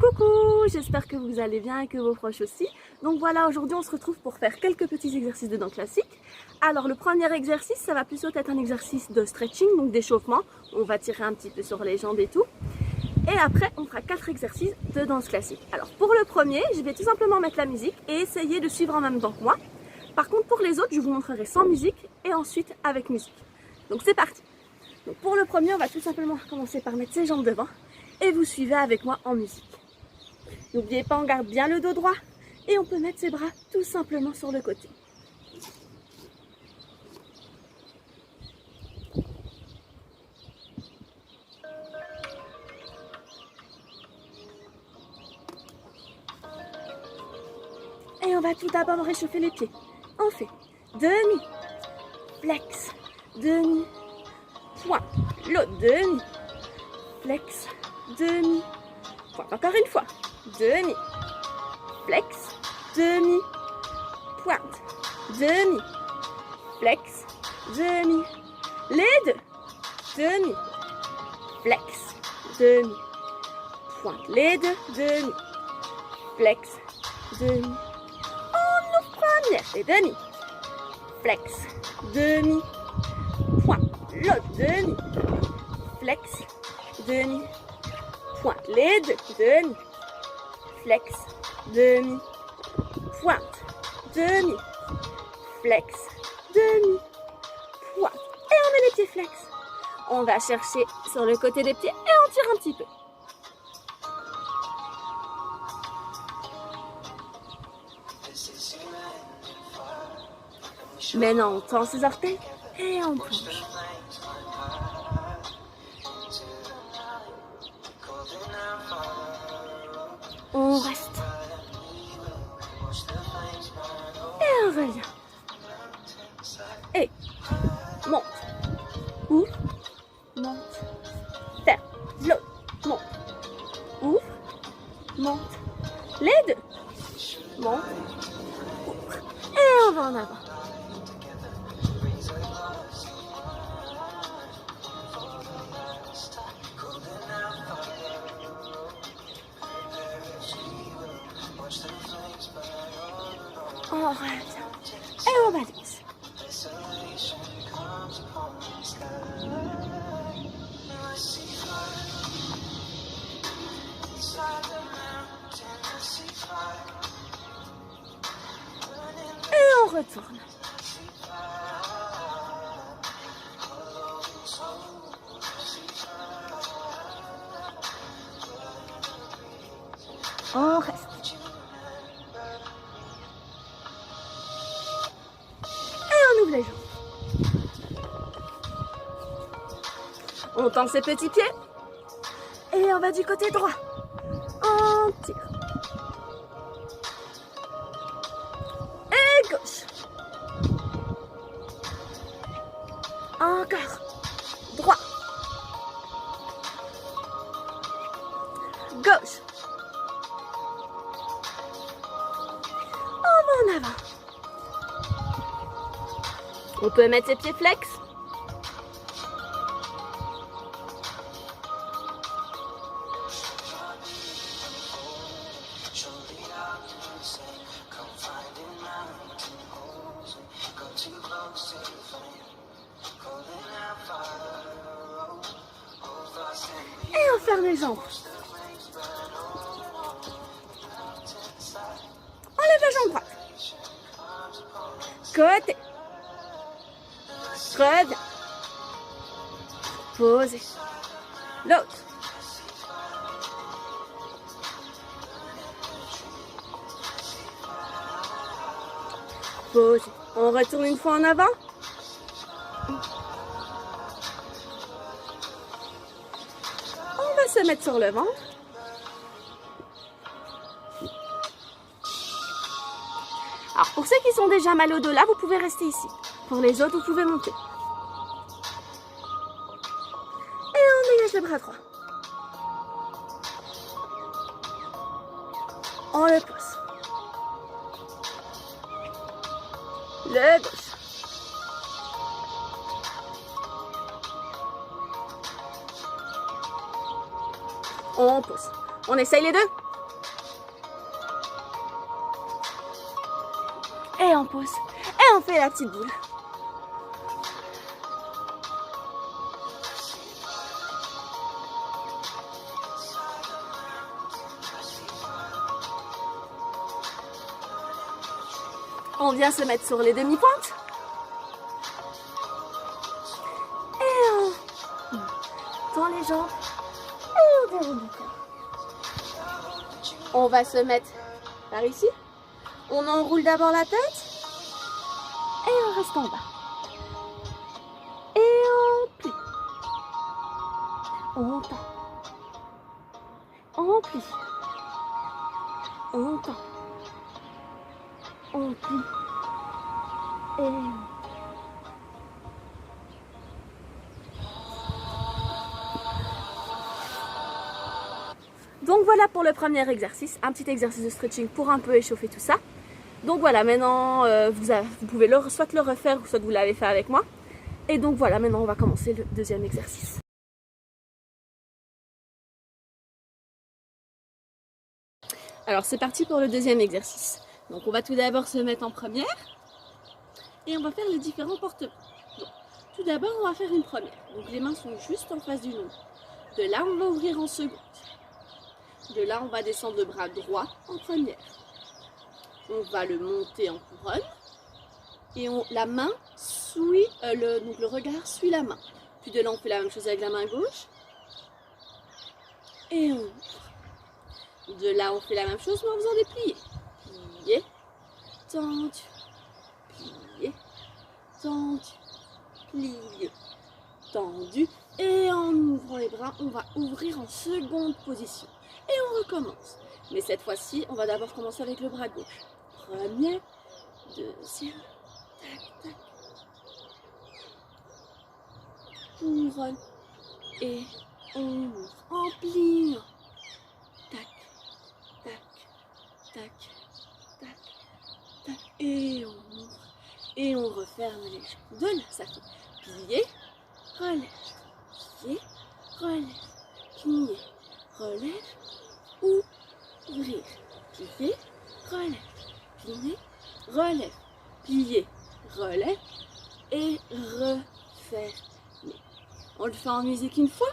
Coucou, j'espère que vous allez bien et que vos proches aussi. Donc voilà, aujourd'hui on se retrouve pour faire quelques petits exercices de dents classiques. Alors le premier exercice, ça va plutôt être un exercice de stretching, donc d'échauffement. On va tirer un petit peu sur les jambes et tout. Et après, on fera 4 exercices de danse classique. Alors pour le premier, je vais tout simplement mettre la musique et essayer de suivre en même temps que moi. Par contre pour les autres, je vous montrerai sans musique et ensuite avec musique. Donc c'est parti. Donc pour le premier, on va tout simplement commencer par mettre ses jambes devant et vous suivez avec moi en musique. N'oubliez pas, on garde bien le dos droit et on peut mettre ses bras tout simplement sur le côté. Et on va tout d'abord réchauffer les pieds. On fait demi, flex, demi, point, l'autre demi, flex, demi, point. Encore une fois, demi, flex, demi, pointe, demi, flex, demi, les deux, demi, flex, demi, pointe, les deux, demi, flex, demi. Première et demi, flex, demi, point, l'autre demi, flex, demi, pointe, les deux, demi, flex, demi, pointe, demi, flex, demi, pointe. Et on met les pieds flex. On va chercher sur le côté des pieds et on tire un petit peu. Maintenant, on tend ses orteils et on plonge. On reste. Et on revient. Et monte. Ouvre. Monte. Ferme. L'autre. Monte. Ouvre. Monte. Les deux. Monte. Ouvre. Et on va en avant. On revient et on balance. Et on retourne. On reste. Les jambes. On tend ses petits pieds et on va du côté droit. On tire. Et gauche. Encore. Droit. Gauche. On va en avant. On peut mettre ses pieds flex. Et on ferme les jambes. On lève la jambe droite. Côté. Reviens. Posez. L'autre. Posez. On retourne une fois en avant. On va se mettre sur le ventre. Alors pour ceux qui sont déjà mal au dos là, vous pouvez rester ici. Pour les autres, vous pouvez monter. Et on dégage le bras droit. On le pousse. Le gauche. On pousse. On essaye les deux. on pose. Et on fait la petite boule. On vient se mettre sur les demi-pointes. Et on tend les jambes. Et on déroule le corps. On va se mettre par ici. On enroule d'abord la tête. Et on reste en bas. Et on plie. On tend. On plie. On tend. On plie. Et donc voilà pour le premier exercice, un petit exercice de stretching pour un peu échauffer tout ça. Donc voilà, maintenant vous pouvez soit le refaire ou soit vous l'avez fait avec moi. Et donc voilà, maintenant on va commencer le deuxième exercice. Alors c'est parti pour le deuxième exercice. Donc on va tout d'abord se mettre en première et on va faire les différents portements. Donc, tout d'abord on va faire une première. Donc les mains sont juste en face du nombre. De là on va ouvrir en seconde. De là on va descendre le bras droit en première. On va le monter en couronne. Et la main suit, donc le regard suit la main. Puis de là on fait la même chose avec la main gauche. Et on ouvre. De là on fait la même chose mais en faisant des pliés. Plié, tendu, plié, tendu, plié, tendu. Et en ouvrant les bras, on va ouvrir en seconde position. Et on recommence. Mais cette fois-ci, on va d'abord commencer avec le bras gauche. Premier, deuxième, tac, tac. Couronne. Et on ouvre en pliant. Tac, tac, tac, tac, tac. Et on ouvre. Et on referme les jambes. De là, ça fait plier, relève, plier, relève, plier, relève, ouvrir, plier, relève, plier, relève, plier, relève et refermer. On le fait en musique une fois.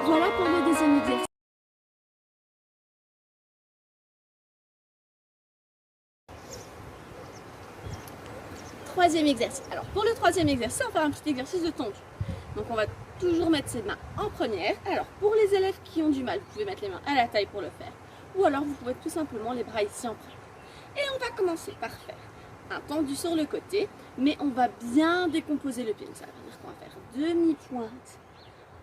Voilà pour le deuxième exercice. Troisième exercice. Alors pour le troisième exercice, on va faire un petit exercice de tendu. Donc on va toujours mettre ses mains en première. Alors pour les élèves qui ont du mal, vous pouvez mettre les mains à la taille pour le faire. Ou alors vous pouvez tout simplement les bras ici en première. Et on va commencer par faire un tendu sur le côté, mais on va bien décomposer le pied. Donc ça veut dire qu'on va faire demi-pointe,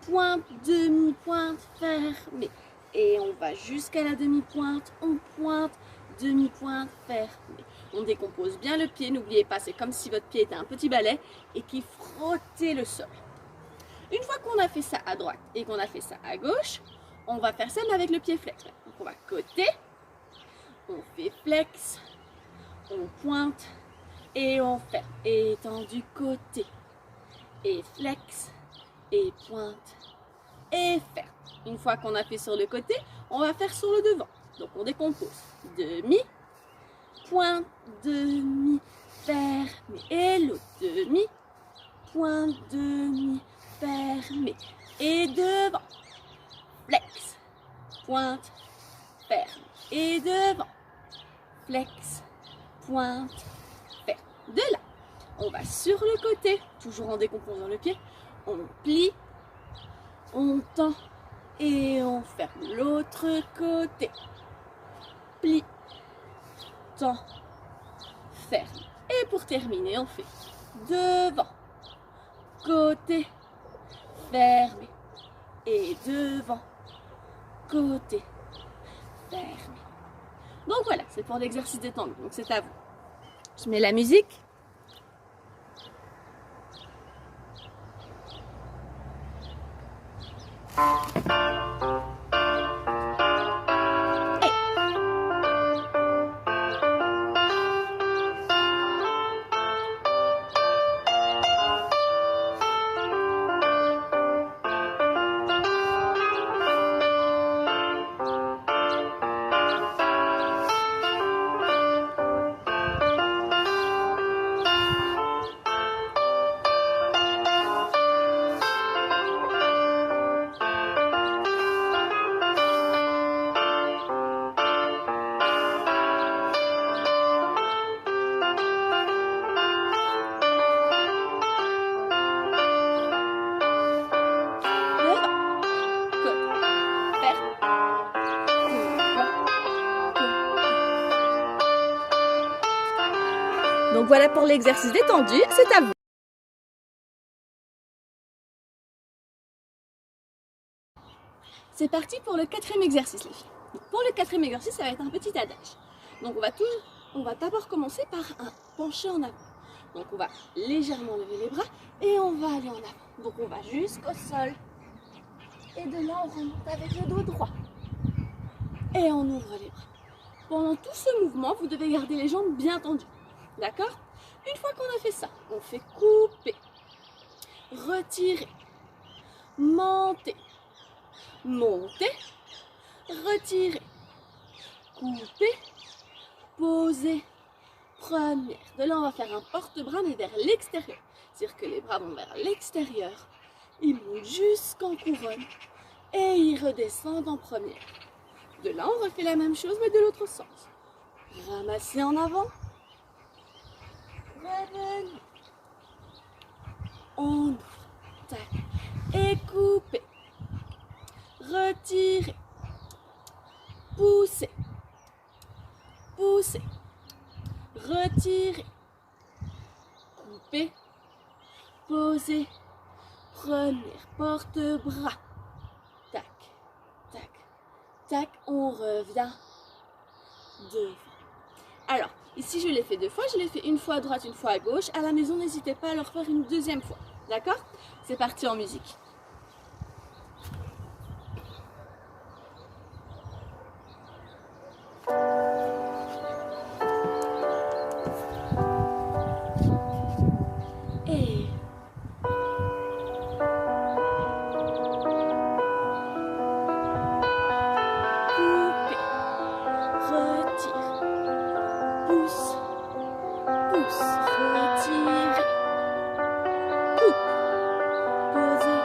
pointe, demi-pointe, fermée. Et on va jusqu'à la demi-pointe, on pointe, demi-pointe, fermé. On décompose bien le pied, n'oubliez pas, c'est comme si votre pied était un petit balai et qui frottait le sol. Une fois qu'on a fait ça à droite et qu'on a fait ça à gauche, on va faire ça mais avec le pied flex. Donc on va côté, on fait flex, on pointe et on ferme. Étendu côté et flex et pointe et ferme. Une fois qu'on a fait sur le côté, on va faire sur le devant. Donc on décompose. Demi, pointe, demi, fermé. Et l'autre demi, pointe, demi, fermé. Et devant. Flex, pointe, ferme. Et devant. Flex, pointe, ferme. De là, on va sur le côté, toujours en décomposant le pied. On plie, on tend et on ferme. L'autre côté. Plie, tend, ferme. Et pour terminer, on fait devant, côté, fermé. Et devant, côté, fermé. Donc voilà, c'est pour l'exercice détendu. Donc c'est à vous. Je mets la musique. Donc voilà pour l'exercice détendu, c'est à vous. C'est parti pour le quatrième exercice, les filles. Donc pour le quatrième exercice, ça va être un petit adage. Donc on va d'abord commencer par un penché en avant. Donc on va légèrement lever les bras et on va aller en avant. Donc on va jusqu'au sol. Et de là, on remonte avec le dos droit. Et on ouvre les bras. Pendant tout ce mouvement, vous devez garder les jambes bien tendues. D'accord? Une fois qu'on a fait ça, on fait couper, retirer, monter, monter, retirer, couper, poser, première. De là, on va faire un porte-bras mais vers l'extérieur. C'est-à-dire que les bras vont vers l'extérieur, ils montent jusqu'en couronne et ils redescendent en première. De là, on refait la même chose mais de l'autre sens. Ramasser en avant. Revenez. On ouvre. Tac. Et couper. Retirer. Pousser. Pousser. Retirer. Couper. Poser. Première. Porte-bras. Tac. Tac. Tac. On revient. Devant. Alors, ici je l'ai fait 2 fois, je l'ai fait une fois à droite, une fois à gauche. À la maison, n'hésitez pas à le refaire une 2e fois. D'accord? C'est parti en musique. Et... couper, retire, pousse, pousse, retire, coupe, poser,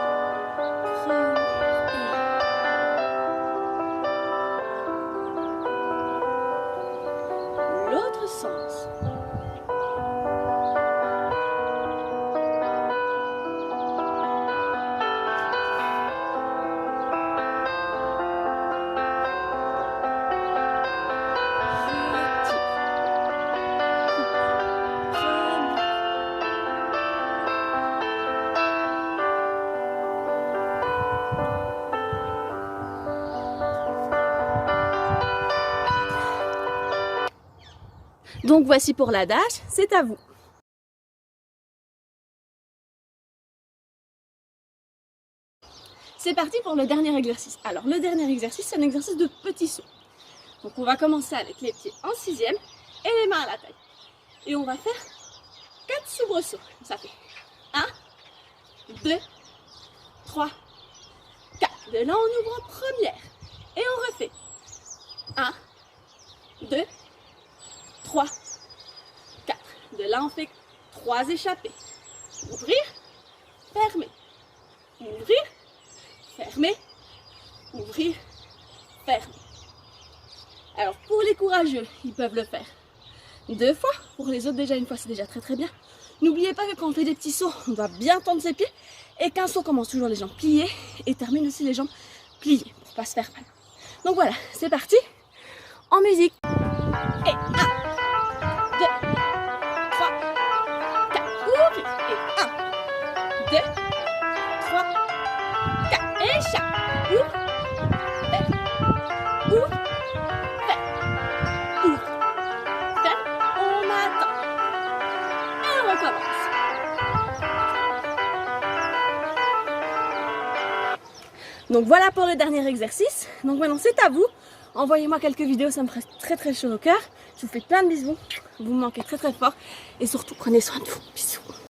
Donc voici pour l'adage, c'est à vous. C'est parti pour le dernier exercice. Alors le dernier exercice, c'est un exercice de petits sauts. Donc on va commencer avec les pieds en sixième et les mains à la taille. Et on va faire 4 soubresauts. Ça fait 1, 2, 3, 4. De là on ouvre en première. Et on refait 1, 2, 3, 4. De là on fait 3 échappées. Ouvrir, fermer. Ouvrir, fermer. Ouvrir, fermer. Alors pour les courageux, ils peuvent le faire 2 fois. Pour les autres, déjà une fois, c'est déjà très très bien. N'oubliez pas que quand on fait des petits sauts, on doit bien tendre ses pieds. Et qu'un saut commence toujours les jambes pliées et termine aussi les jambes pliées pour pas se faire mal. Donc voilà, c'est parti. En musique. Et 1, 2, 3, 4. Ouvrir. Et 1, 2, 3, 4. Échappe. Ouvre. Ferme. Ouvre. Ferme. Ouvre. Ferme. On attend. Et on recommence. Donc voilà pour le dernier exercice. Donc maintenant c'est à vous. Envoyez-moi quelques vidéos, ça me ferait très très chaud au cœur. Je vous fais plein de bisous. Vous me manquez très très fort. Et surtout prenez soin de vous. Bisous.